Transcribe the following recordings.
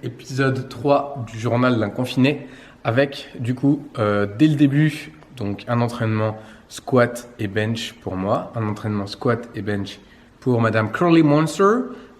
épisode 3 du journal d'un confiné avec du coup dès le début donc un entraînement squat et bench pour moi, un entraînement squat et bench pour Madame Curly Monster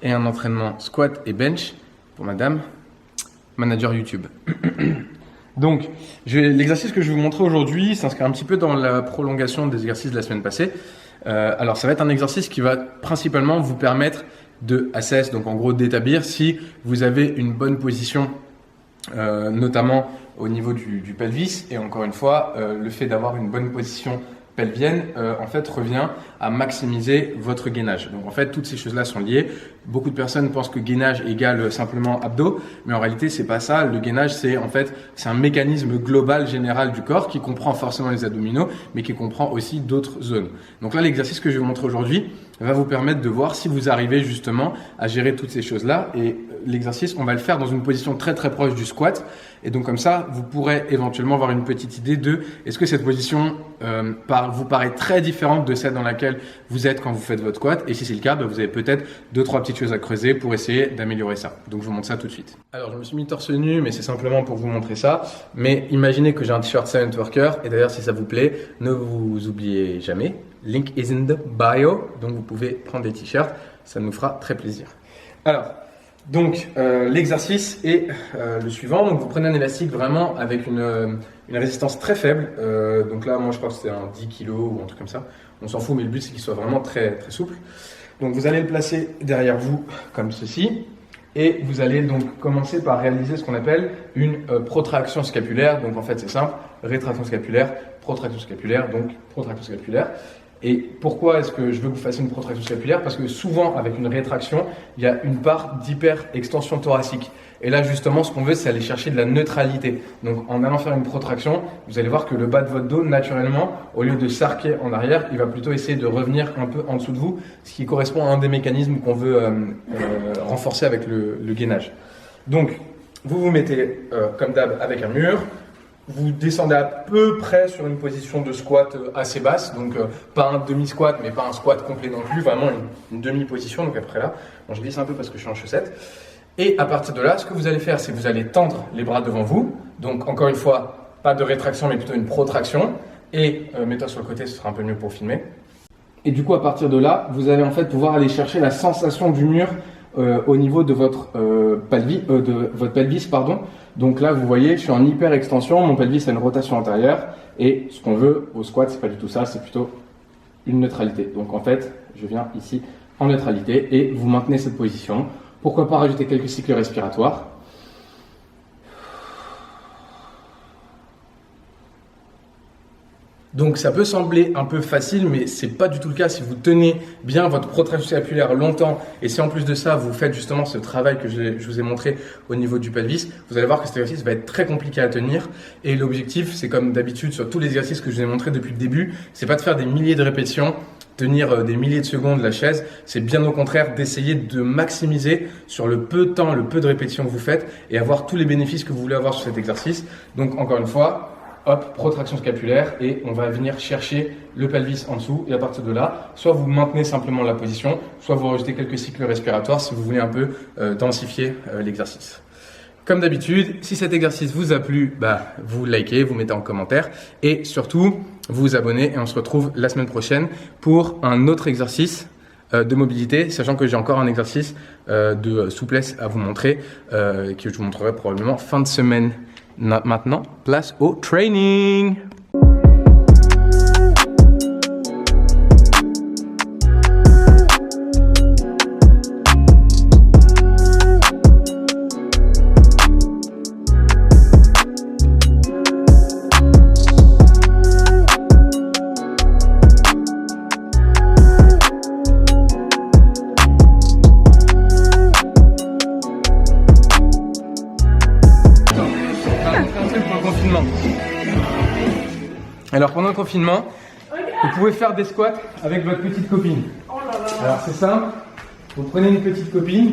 et un entraînement squat et bench pour Madame Manager YouTube. Donc l'exercice que je vais vous montrer aujourd'hui s'inscrit un petit peu dans la prolongation des exercices de la semaine passée. Alors ça va être un exercice qui va principalement vous permettre de assess, donc en gros d'établir si vous avez une bonne position, notamment au niveau du pelvis. Et encore une fois, le fait d'avoir une bonne position pelvienne, en fait, revient à maximiser votre gainage. Donc en fait, toutes ces choses-là sont liées. Beaucoup de personnes pensent que gainage égale simplement abdos, mais en réalité, c'est pas ça. Le gainage, c'est un mécanisme global général du corps qui comprend forcément les abdominaux, mais qui comprend aussi d'autres zones. Donc là, l'exercice que je vais vous montrer aujourd'hui va vous permettre de voir si vous arrivez justement à gérer toutes ces choses-là. Et l'exercice, on va le faire dans une position très très proche du squat. Et donc comme ça, vous pourrez éventuellement avoir une petite idée de est-ce que cette position vous paraît très différente de celle dans laquelle vous êtes quand vous faites votre squat. Et si c'est le cas, vous avez peut-être 2-3 petites choses à creuser pour essayer d'améliorer ça. Donc je vous montre ça tout de suite. Alors je me suis mis torse nu, mais c'est simplement pour vous montrer ça. Mais imaginez que j'ai un t-shirt Silent Worker. Et d'ailleurs, si ça vous plaît, ne vous oubliez jamais. Link is in the bio. Donc vous pouvez prendre des t-shirts. Ça nous fera très plaisir. Alors, donc l'exercice est le suivant. Donc vous prenez un élastique vraiment avec une résistance très faible. Donc là, moi je crois que c'était un 10 kg ou un truc comme ça. On s'en fout, mais le but c'est qu'il soit vraiment très, très souple. Donc vous allez le placer derrière vous comme ceci. Et vous allez donc commencer par réaliser ce qu'on appelle une protraction scapulaire. Donc en fait c'est simple, rétraction scapulaire, protraction scapulaire, donc protraction scapulaire. Et pourquoi est-ce que je veux que vous fassiez une protraction scapulaire? Parce que souvent, avec une rétraction, il y a une part d'hyper-extension thoracique. Et là, justement, ce qu'on veut, c'est aller chercher de la neutralité. Donc, en allant faire une protraction, vous allez voir que le bas de votre dos, naturellement, au lieu de s'arquer en arrière, il va plutôt essayer de revenir un peu en dessous de vous, ce qui correspond à un des mécanismes qu'on veut renforcer avec le gainage. Donc, vous vous mettez, comme d'hab, avec un mur. Vous descendez à peu près sur une position de squat assez basse, donc pas un demi-squat, mais pas un squat complet non plus, vraiment une demi-position. Donc après là, bon, je glisse un peu parce que je suis en chaussette. Et à partir de là, ce que vous allez faire, c'est que vous allez tendre les bras devant vous. Donc encore une fois, pas de rétraction, mais plutôt une protraction. Et mets-toi sur le côté, ce sera un peu mieux pour filmer. Et du coup, à partir de là, vous allez en fait pouvoir aller chercher la sensation du mur au niveau de votre pelvis, pardon. Donc là, vous voyez, je suis en hyper extension, mon pelvis a une rotation antérieure et ce qu'on veut au squat, c'est pas du tout ça, c'est plutôt une neutralité. Donc en fait, je viens ici en neutralité et vous maintenez cette position. Pourquoi pas rajouter quelques cycles respiratoires. Donc ça peut sembler un peu facile, mais c'est pas du tout le cas. Si vous tenez bien votre protraction scapulaire longtemps et si en plus de ça vous faites justement ce travail que je vous ai montré au niveau du pelvis, vous allez voir que cet exercice va être très compliqué à tenir. Et l'objectif, c'est comme d'habitude sur tous les exercices que je vous ai montrés depuis le début, c'est pas de faire des milliers de répétitions, tenir des milliers de secondes la chaise, c'est bien au contraire d'essayer de maximiser sur le peu de temps, le peu de répétitions que vous faites et avoir tous les bénéfices que vous voulez avoir sur cet exercice. Donc encore une fois, hop, protraction scapulaire et on va venir chercher le pelvis en dessous et à partir de là, soit vous maintenez simplement la position, soit vous rajoutez quelques cycles respiratoires si vous voulez un peu densifier l'exercice. Comme d'habitude, si cet exercice vous a plu, vous likez, vous mettez en commentaire et surtout, vous vous abonnez et on se retrouve la semaine prochaine pour un autre exercice de mobilité, sachant que j'ai encore un exercice de souplesse à vous montrer que je vous montrerai probablement fin de semaine. Maintenant, place au training. Alors pendant le confinement, vous pouvez faire des squats avec votre petite copine. Alors c'est simple, vous prenez une petite copine,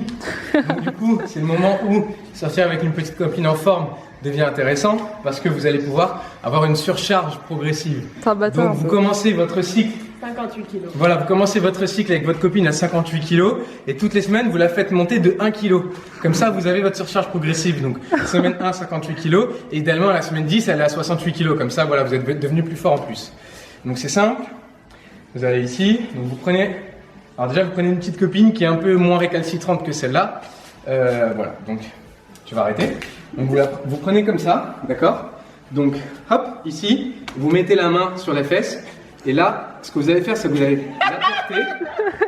donc du coup c'est le moment où sortir avec une petite copine en forme devient intéressant parce que vous allez pouvoir avoir une surcharge progressive. Donc vous commencez votre cycle 58 kilos. Voilà, vous commencez votre cycle avec votre copine à 58 kilos et toutes les semaines, vous la faites monter de 1 kg. Comme ça, vous avez votre surcharge progressive. Donc, semaine 1, 58 kilos. Et idéalement, à la semaine 10, elle est à 68 kilos. Comme ça, voilà, vous êtes devenu plus fort en plus. Donc, c'est simple. Vous allez ici. Donc, vous prenez... Alors déjà, vous prenez une petite copine qui est un peu moins récalcitrante que celle-là. Voilà, donc tu vas arrêter. Donc, vous prenez comme ça, d'accord? Donc, hop, ici, vous mettez la main sur les fesses. Et là, ce que vous allez faire, c'est que vous allez la porter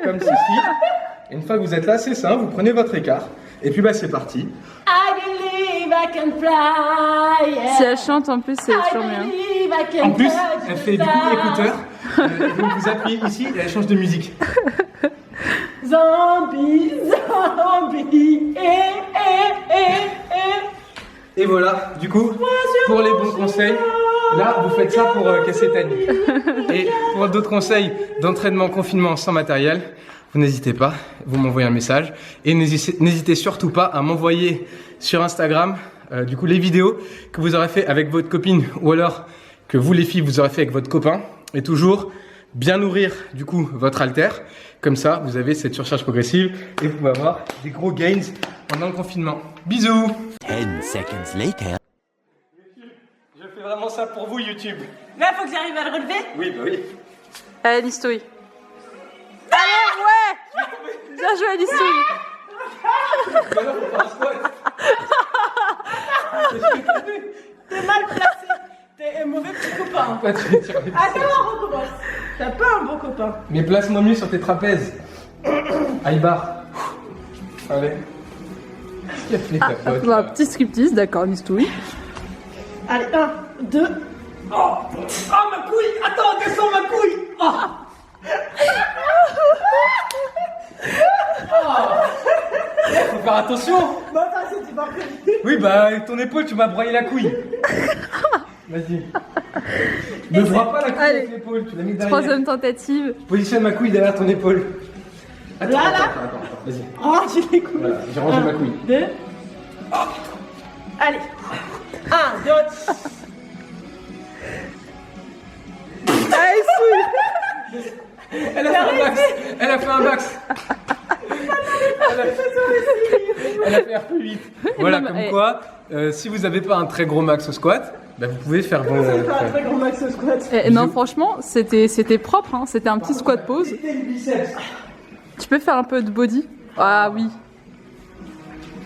comme ceci. Et une fois que vous êtes là, c'est simple, vous prenez votre écart. Et puis, bah, c'est parti. I believe I can fly. Yeah. Si elle chante en plus, c'est toujours bien. En plus, elle fait du coup écouteur. Donc, vous appuyez ici et elle change de musique. Zombie, zombie, Et voilà, du coup, pour les bons conseils, là, vous faites ça pour casser ta nuit. Et pour d'autres conseils d'entraînement confinement sans matériel, vous n'hésitez pas, vous m'envoyez un message. Et n'hésitez surtout pas à m'envoyer sur Instagram, du coup, les vidéos que vous aurez fait avec votre copine ou alors que vous, les filles, vous aurez fait avec votre copain. Et toujours bien nourrir, du coup, votre haltère. Comme ça, vous avez cette surcharge progressive et vous pouvez avoir des gros gains pendant le confinement. Bisous! 10 seconds later. Je fais vraiment ça pour vous, YouTube. Là, faut que j'arrive à le relever. Oui, bah oui. Allez, Listouille. Allez, ouais. Bien joué, Listouille. Maintenant, faut faire un squat. T'es mal placé. T'es un mauvais petit copain. Pas de tirer. Attends, on recommence. T'as pas un bon copain. Mais place-moi mieux sur tes trapèzes. Aïbar. Allez. Qu'est-ce qu'il a fait, ta pote, Bah, là petit striptease, d'accord, Listouille. Allez, 1, 2. Oh, ma couille. Attends, descends ma couille. Faut faire attention. Bah, attends, c'est pas prévu. Oui, bah, ton épaule, tu m'as broyé la couille. Vas-y. Ne broie pas la couille Allez. avec l'épaule, tu l'as mis derrière. Troisième tentative. Positionne ma couille derrière ton épaule. Attends, Là, là. attends, vas-y. Oh, j'ai les couilles. Voilà, j'ai rangé ma couille. 2. Allez. 1, 2. Allez, Souille. Elle a fait un max. Elle a fait un max. Elle a fait RP8. Voilà, non, comme mais- quoi, si vous n'avez pas un très gros max au squat, bah, vous pouvez faire vos... C'est pas un très grand max au squat. Non, franchement, c'était propre, hein. C'était un petit squat pause. Tu peux faire un peu de body? Ah oui.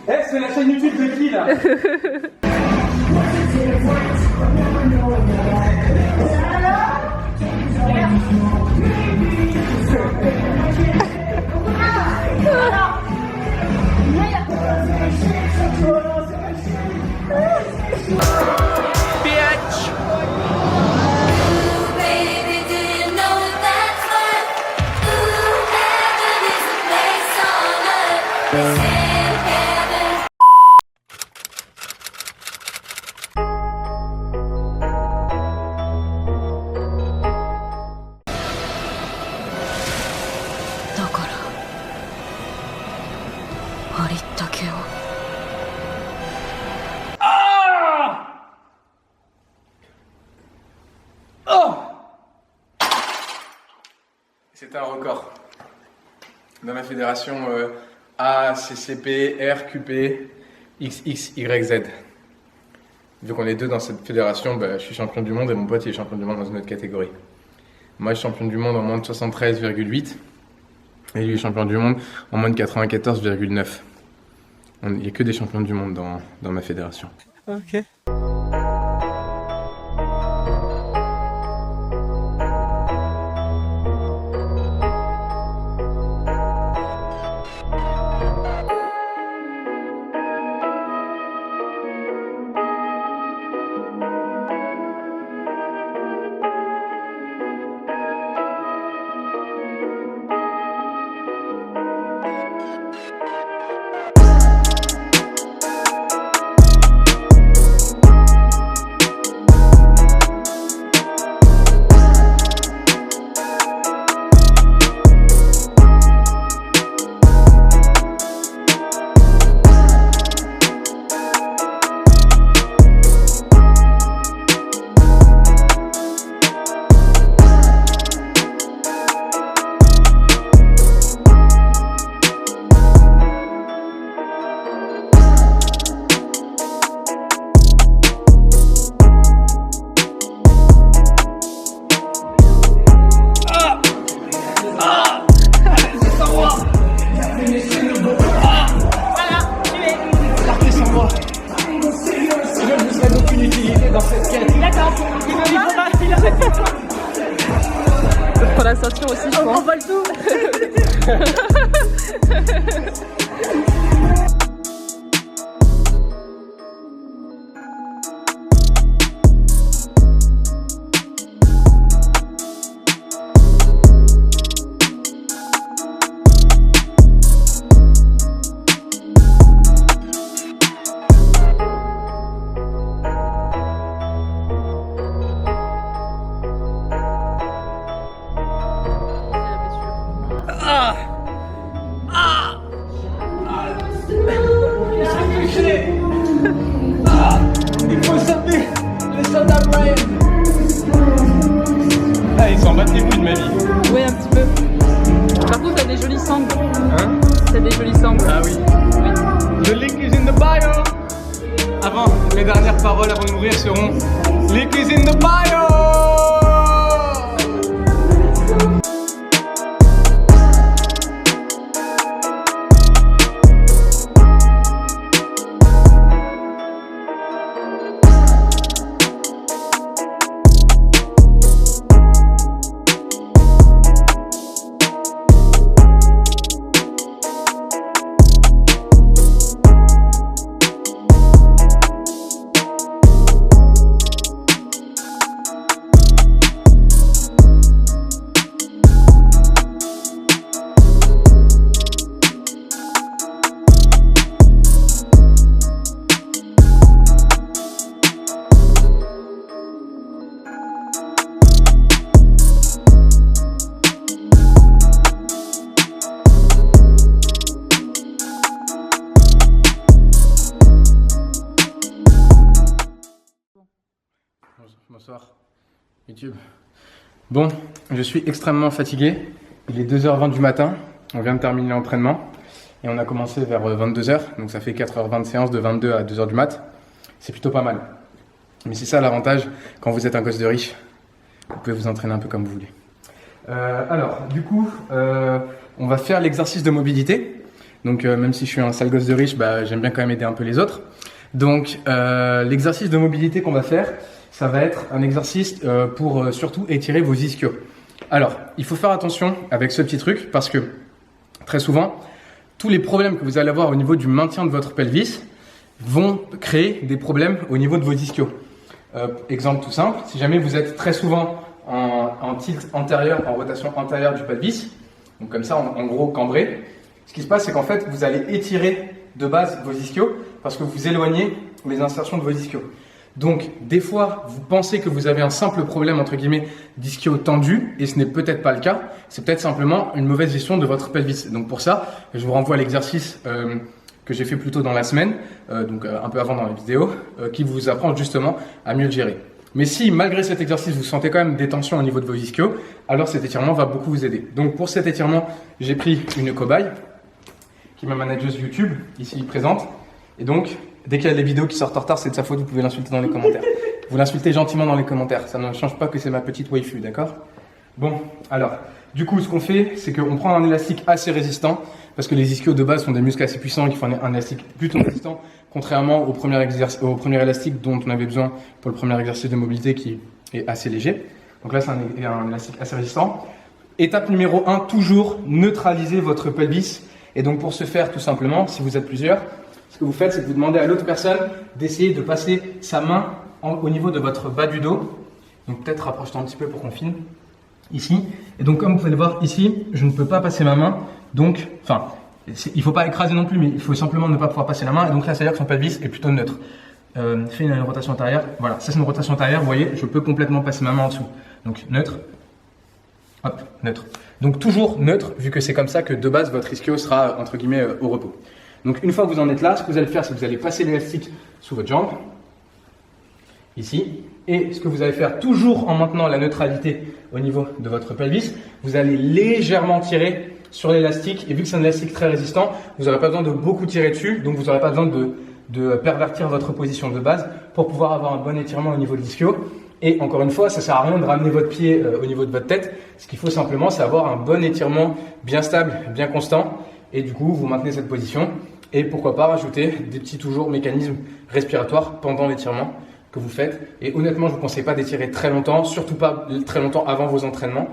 Eh, c'est la chaîne YouTube de qui, là? Baby, do you know that's what? Ooh, heaven is a place on earth. They say heaven. C'était un record. Dans la fédération A, CCP, R, QP, XX, YZ. Vu qu'on est deux dans cette fédération, bah, je suis champion du monde et mon pote il est champion du monde dans une autre catégorie. Moi je suis champion du monde en moins de 73,8 et lui est champion du monde en moins de 94,9. Il n'y a que des champions du monde dans ma fédération. Ok. sensation aussi, je On pense. vole tout. Il faut sauver le soldat Brian. Ah, ils s'en battent les couilles de ma vie. Oui, un petit peu. Par contre, t'as des jolis sangles. Hein? T'as des jolis sangles. Ah oui. The link is in the bio. Avant, mes dernières paroles avant de mourir seront link is in the bio. Bonsoir, YouTube. Bon, je suis extrêmement fatigué. Il est 2h20 du matin. On vient de terminer l'entraînement. Et on a commencé vers 22h. Donc ça fait 4h20 de séance de 22 à 2h du mat. C'est plutôt pas mal. Mais c'est ça l'avantage quand vous êtes un gosse de riche. Vous pouvez vous entraîner un peu comme vous voulez. Alors, du coup, on va faire l'exercice de mobilité. Donc même si je suis un sale gosse de riche, j'aime bien quand même aider un peu les autres. Donc l'exercice de mobilité qu'on va faire, ça va être un exercice pour surtout étirer vos ischios. Alors, il faut faire attention avec ce petit truc parce que très souvent, tous les problèmes que vous allez avoir au niveau du maintien de votre pelvis vont créer des problèmes au niveau de vos ischios. Exemple tout simple, si jamais vous êtes très souvent en tilt antérieur, en rotation antérieure du pelvis, donc comme ça en gros cambré, ce qui se passe c'est qu'en fait vous allez étirer de base vos ischios parce que vous éloignez les insertions de vos ischios. Donc, des fois, vous pensez que vous avez un simple problème, entre guillemets, d'ischio tendu, et ce n'est peut-être pas le cas. C'est peut-être simplement une mauvaise gestion de votre pelvis. Donc, pour ça, je vous renvoie à l'exercice que j'ai fait plus tôt dans la semaine, un peu avant dans la vidéo, qui vous apprend justement à mieux le gérer. Mais si, malgré cet exercice, vous sentez quand même des tensions au niveau de vos ischios, alors cet étirement va beaucoup vous aider. Donc, pour cet étirement, j'ai pris une cobaye, qui est ma manageuse YouTube, ici présente, et donc, dès qu'il y a des vidéos qui sortent en retard, c'est de sa faute, vous pouvez l'insulter dans les commentaires. Vous l'insultez gentiment dans les commentaires, ça ne change pas que c'est ma petite waifu, d'accord? Bon, alors, du coup, ce qu'on fait, c'est qu'on prend un élastique assez résistant, parce que les ischios de base sont des muscles assez puissants qui font un élastique plutôt résistant, contrairement au premier élastique dont on avait besoin pour le premier exercice de mobilité qui est assez léger. Donc là, c'est un élastique assez résistant. Étape numéro 1, toujours neutraliser votre pelvis. Et donc, pour ce faire, tout simplement, si vous êtes plusieurs, ce que vous faites, c'est que vous demandez à l'autre personne d'essayer de passer sa main au niveau de votre bas du dos. Donc peut-être rapproche-toi un petit peu pour qu'on filme. Ici. Et donc comme vous pouvez le voir ici, je ne peux pas passer ma main. Donc, il ne faut pas écraser non plus, mais il faut simplement ne pas pouvoir passer la main. Et donc là, ça veut dire que son pelvis est plutôt neutre. Fait une rotation antérieure. Voilà, ça c'est une rotation antérieure. Vous voyez, je peux complètement passer ma main en dessous. Donc neutre. Hop, neutre. Donc toujours neutre, vu que c'est comme ça que de base votre ischio sera entre guillemets au repos. Donc une fois que vous en êtes là, ce que vous allez faire, c'est que vous allez passer l'élastique sous votre jambe, ici, et ce que vous allez faire toujours en maintenant la neutralité au niveau de votre pelvis, vous allez légèrement tirer sur l'élastique, et vu que c'est un élastique très résistant, vous n'aurez pas besoin de beaucoup tirer dessus, donc vous n'aurez pas besoin de pervertir votre position de base pour pouvoir avoir un bon étirement au niveau de l'ischio. Et encore une fois, ça ne sert à rien de ramener votre pied au niveau de votre tête, ce qu'il faut simplement, c'est avoir un bon étirement bien stable, bien constant, et du coup, vous maintenez cette position. Et pourquoi pas rajouter des petits toujours mécanismes respiratoires pendant l'étirement que vous faites. Et honnêtement, je ne vous conseille pas d'étirer très longtemps, surtout pas très longtemps avant vos entraînements.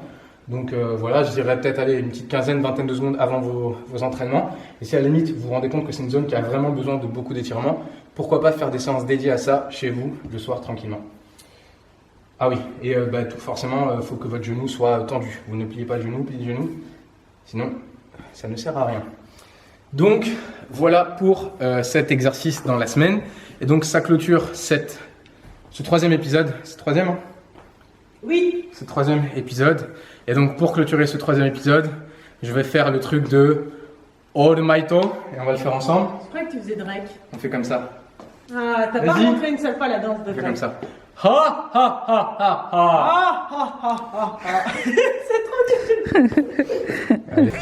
Donc voilà, je dirais peut-être aller une petite quinzaine, vingtaine de secondes avant vos entraînements. Et si à la limite vous vous rendez compte que c'est une zone qui a vraiment besoin de beaucoup d'étirements, pourquoi pas faire des séances dédiées à ça chez vous le soir tranquillement. Ah oui, et forcément, il faut que votre genou soit tendu. Vous ne pliez pas le genou, pliez le genou, sinon ça ne sert à rien. Donc voilà pour cet exercice dans la semaine. Et donc ça clôture ce troisième épisode. C'est troisième, hein? Oui. Ce troisième épisode. Et donc pour clôturer ce troisième épisode, je vais faire le truc de All Maito et on va le faire ensemble. Je croyais que tu faisais Drake. On fait comme ça. Ah, t'as pas Vas-y. montré une seule fois la danse de On fait Drake. comme ça. Ha ha ha ha ha. Ah, ah, ah, ah, ah. C'est trop dur. Allez.